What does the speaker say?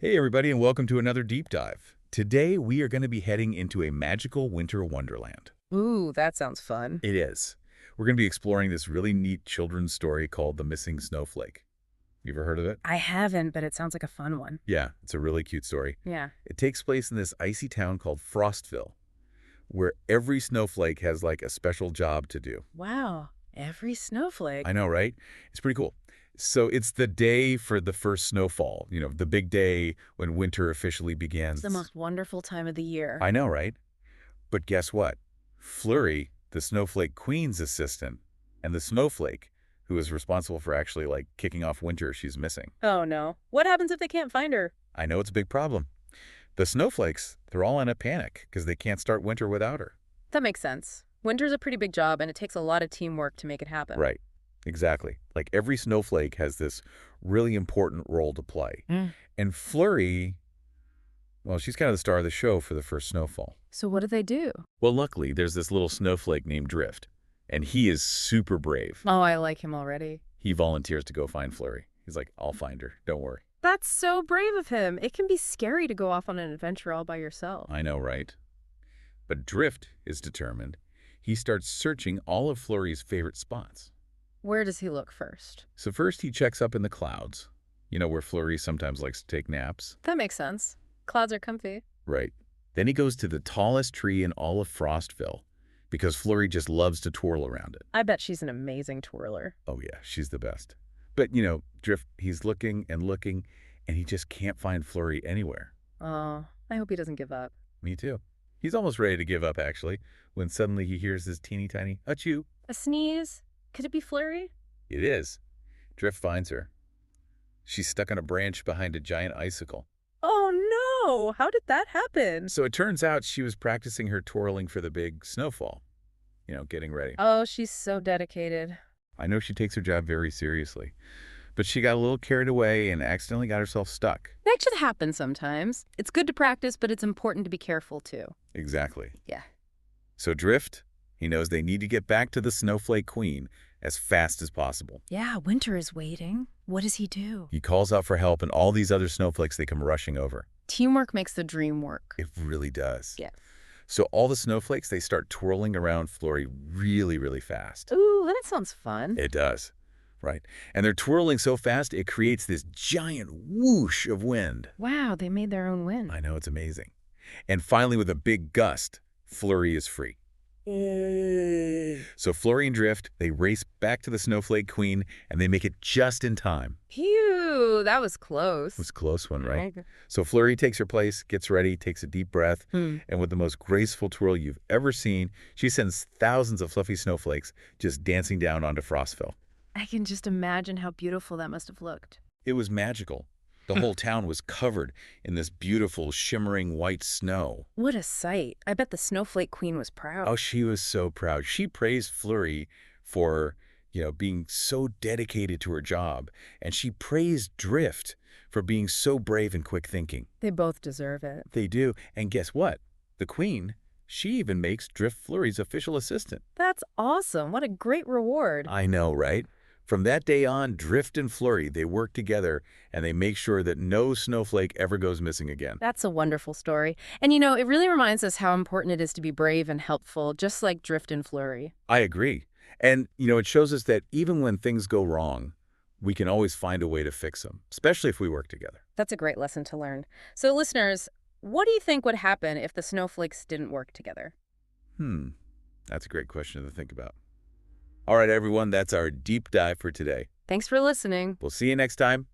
Hey everybody, and welcome to another deep dive. Today we are going to be heading into a magical winter wonderland. Ooh, that sounds fun. It is. We're going to be exploring this really neat children's story called The Missing Snowflake. You ever heard of it? I haven't, but it sounds like a fun one. Yeah, it's a really cute story. Yeah. It takes place in this icy town called Frostville, where every snowflake has like a special job to do. Wow. Every snowflake. I know, right? It's pretty cool. So it's the day for the first snowfall, the big day when winter officially It's begins. the most wonderful time of the year. I know, right? But guess what? Flurry, the Snowflake Queen's assistant, and the snowflake, who is responsible for actually like kicking off winter, she's missing. Oh no. What happens if they can't find her? I know it's a big problem. The snowflakes, they're all in a panic because they can't start winter without her. That makes sense. Winter's a pretty big job, and it takes a lot of teamwork to make it happen. Right. Exactly. Like every snowflake has this really important role to play. Mm. And Flurry, well, she's kind of the star of the show for the first snowfall. So what do they do? Well, luckily, there's this little snowflake named Drift, and he is super brave. Oh, I like him already. He volunteers to go find Flurry. He's like, I'll find her. Don't worry. That's so brave of him. It can be scary to go off on an adventure all by yourself. I know, right? But Drift is determined. He starts searching all of Flurry's favorite spots. Where does he look first? So first he checks up in the clouds, where Flurry sometimes likes to take naps. That makes sense. Clouds are comfy. Right. Then he goes to the tallest tree in all of Frostville because Flurry just loves to twirl around it. I bet she's an amazing twirler. Oh yeah, she's the best. But, Drift, he's looking, and he just can't find Flurry anywhere. Oh, I hope he doesn't give up. Me too. He's almost ready to give up, actually, when suddenly he hears this teeny tiny achoo. A sneeze? Could it be Flurry? It is. Drift finds her. She's stuck on a branch behind a giant icicle. Oh no! How did that happen? So it turns out she was practicing her twirling for the big snowfall. Getting ready. Oh, she's so dedicated. I know she takes her job very seriously, but she got a little carried away and accidentally got herself stuck. That should happen sometimes. It's good to practice, but it's important to be careful too. Exactly. Yeah. So Drift, he knows they need to get back to the Snowflake Queen as fast as possible. Yeah, Winter is waiting. What does he do? He calls out for help, and all these other snowflakes, they come rushing over. Teamwork makes the dream work. It really does. Yeah. So all the snowflakes, they start twirling around Flurry really, really fast. Ooh, that sounds fun. It does. Right. And they're twirling so fast, it creates this giant whoosh of wind. Wow, they made their own wind. I know, it's amazing. And finally, with a big gust, Flurry is free. So Flurry and Drift, they race back to the Snowflake Queen, and they make it just in time. Phew, that was close. It was a close one, right? So Flurry takes her place, gets ready, takes a deep breath, and with the most graceful twirl you've ever seen, she sends thousands of fluffy snowflakes just dancing down onto Frostville. I can just imagine how beautiful that must have looked. It was magical. The whole town was covered in this beautiful, shimmering white snow. What a sight. I bet the Snowflake Queen was proud. Oh, she was so proud. She praised Flurry for, being so dedicated to her job. And she praised Drift for being so brave and quick thinking. They both deserve it. They do. And guess what? The Queen, she even makes Drift Flurry's official assistant. That's awesome. What a great reward. I know, right? From that day on, Drift and Flurry, they work together, and they make sure that no snowflake ever goes missing again. That's a wonderful story. And it really reminds us how important it is to be brave and helpful, just like Drift and Flurry. I agree. And, it shows us that even when things go wrong, we can always find a way to fix them, especially if we work together. That's a great lesson to learn. So listeners, what do you think would happen if the snowflakes didn't work together? That's a great question to think about. All right, everyone, that's our deep dive for today. Thanks for listening. We'll see you next time.